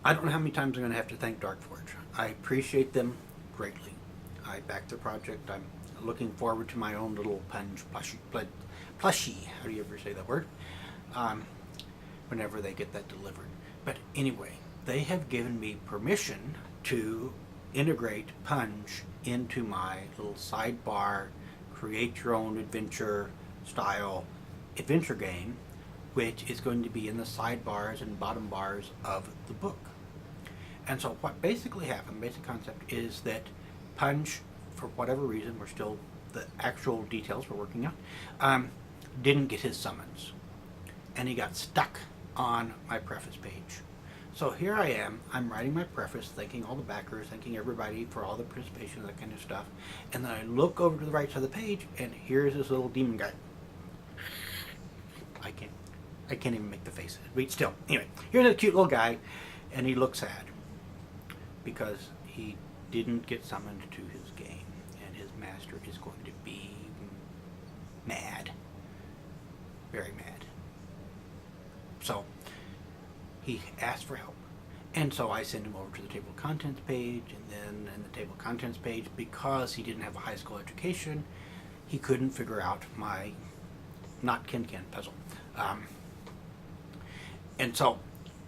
I don't know how many times I'm going to have to thank Darkforge. I appreciate them greatly. I back the project. I'm looking forward to my own little Punch plushie. How do you ever say that word? Whenever they get that delivered. But anyway, they have given me permission to integrate Punch into my little sidebar, create your own adventure style adventure game, which is going to be in the sidebars and bottom bars of the book. And so what basically happened, basic concept, is that Punch, for whatever reason, we're still, the actual details we're working on, didn't get his summons. And he got stuck on my preface page. So here I am, I'm writing my preface, thanking all the backers, thanking everybody for all the participation, that kind of stuff. And then I look over to the right side of the page, and here's this little demon guy. I can't even make the face. Wait, still. Anyway, here's a cute little guy, and he looks sad because he didn't get summoned to his game, and his master is going to be mad. Very mad. So he asked for help. And so I send him over to the table of contents page, and then in the table of contents page, because he didn't have a high school education, he couldn't figure out my not Ken puzzle. And so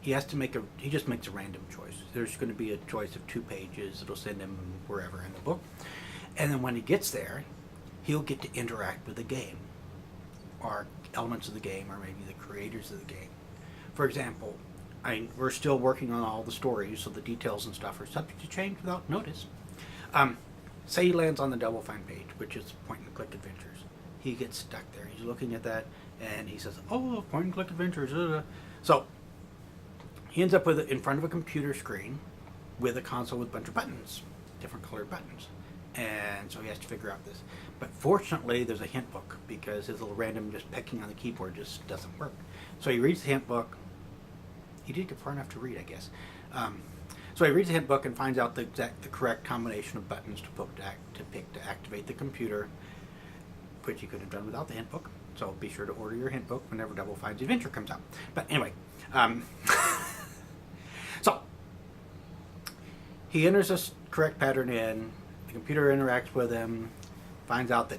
he has to make he just makes a random choice. There's going to be a choice of 2 pages. It'll send him wherever in the book. And then when he gets there, he'll get to interact with the game, or elements of the game, or maybe the creators of the game. For example, we're still working on all the stories, so the details and stuff are subject to change without notice. Say he lands on the Double Fine page, which is point-and-click adventures. He gets stuck there. He's looking at that, and he says, "Oh, point-and-click adventures." So he ends up with it in front of a computer screen with a console with a bunch of buttons, different colored buttons. And so he has to figure out this. But fortunately, there's a hint book, because his little random just pecking on the keyboard just doesn't work. So he reads the hint book. He did get far enough to read, I guess. So he reads the hint book and finds out the correct combination of buttons to pick to activate the computer, which he could have done without the hint book. So be sure to order your hint book whenever Double Fine's Adventure comes out. But anyway, so he enters this correct pattern in. The computer interacts with him, finds out that,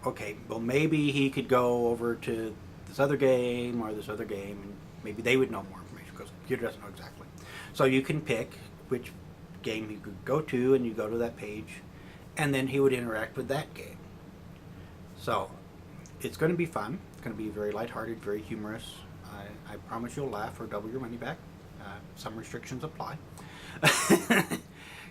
okay, well, maybe he could go over to this other game or this other game, and maybe they would know more information, because the computer doesn't know exactly. So you can pick which game you could go to, and you go to that page, and then he would interact with that game. So it's going to be fun. It's going to be very lighthearted, very humorous. I promise you'll laugh or double your money back. Some restrictions apply.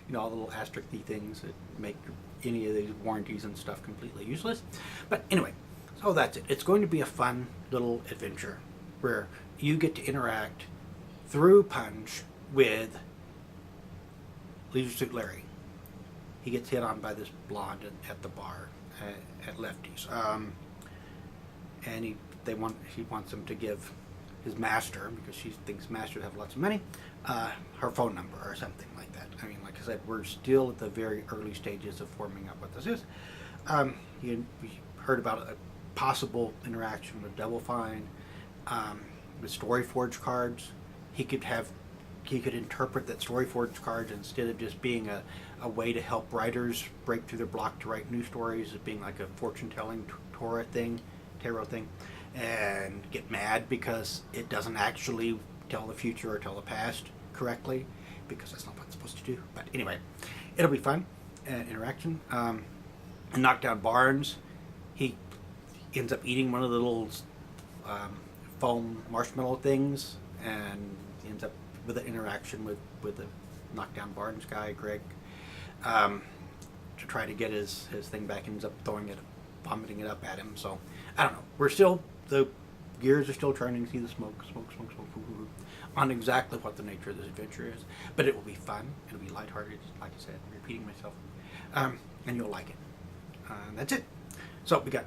You know, all the little asterisk-y things that make any of these warranties and stuff completely useless. But anyway, so that's it. It's going to be a fun little adventure where you get to interact through Punch with Leisure Suit Larry. He gets hit on by this blonde at the bar at Lefty's. And he wants him to give his master, because she thinks masters have lots of money, her phone number or something like that. I mean, like I said, we're still at the very early stages of forming up what this is. We heard about a possible interaction with Double Fine, with StoryForge cards. He could interpret that StoryForge cards, instead of just being a way to help writers break through their block to write new stories, as being like a fortune-telling tarot thing, and get mad because it doesn't actually tell the future or tell the past correctly, because that's not what it's supposed to do. But anyway, it'll be fun interaction. And Knockdown Barnes, he ends up eating one of the little foam marshmallow things, and he ends up with an interaction with the Knockdown Barnes guy, Greg, to try to get his thing back, and ends up vomiting it up at him. So I don't know. The gears are still turning. See the smoke, on exactly what the nature of this adventure is. But it will be fun. It'll be lighthearted, like I said. I'm repeating myself, and you'll like it. That's it. So we got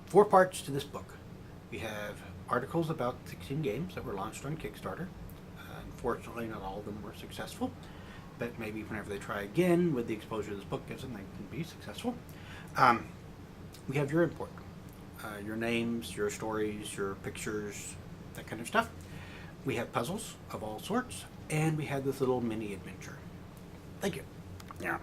4 parts to this book. We have articles about 16 games that were launched on Kickstarter. Unfortunately, not all of them were successful, but maybe whenever they try again with the exposure this book gives them, they can be successful. We have your input, your names, your stories, your pictures, that kind of stuff. we have puzzles of all sorts, and we had this little mini adventure. Thank you. Yeah.